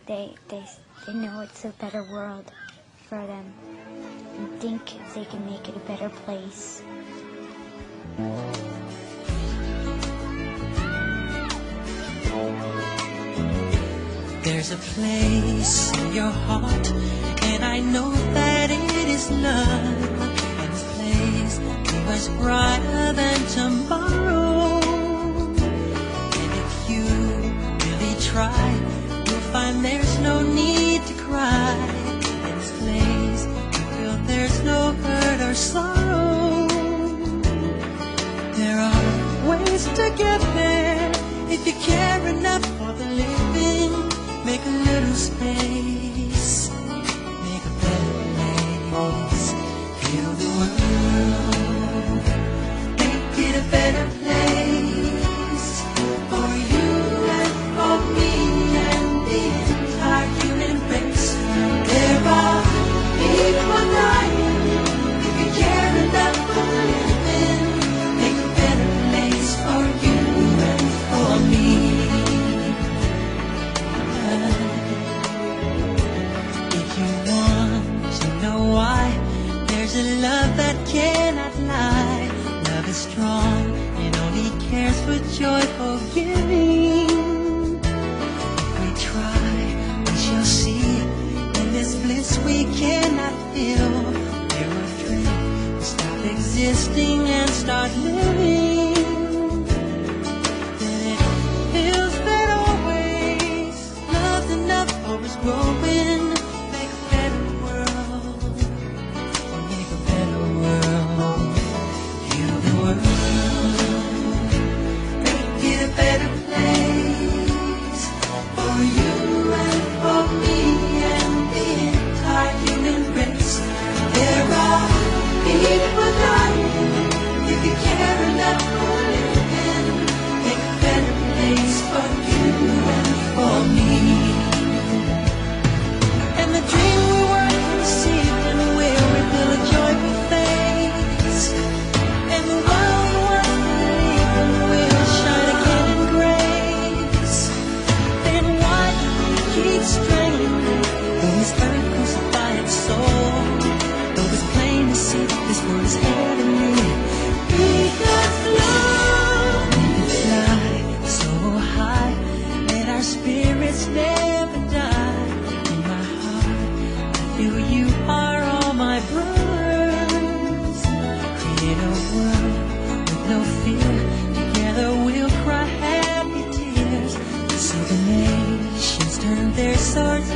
they they they know it's a better world for them and think they can make it a better place. There's a place in your heart, and I know that it is love. And this place is much brighter than tomorrow. And if you really try, you'll find there's no need to cry. In this place, you feel there's no hurt or sorrow. There are ways to get there if you care enough for the living. Make a little space, make a better place. Heal the world, make it a better place for you and for me and the entire human race. There are people dying. If you care enough for living, make a better place for you and for me. There's a love that cannot lie. Love is strong and only cares for joyful giving. If we try, we shall see. In this bliss we cannot feel. There are dreams we stop existing and start living. Then it feels that always love's enough for us growing. Make a better world. Make a better world. Heal the world. Make it a better place for you and for me and the entire human race. There are people dying. If you care enough for living, make a better place for you and for me. And the dream we work to receive and will reveal a joyful face. And the world we once believed in will shine again in grace. Then why do we keep straining? Though this earth crucify its soul, though it's plain to see that this world is heavenly, because love can fly so high that our spirits never die. In my heart, I feel you are all my brothers. Create a world with no fear. Together we'll cry happy tears. See the nations turn their swords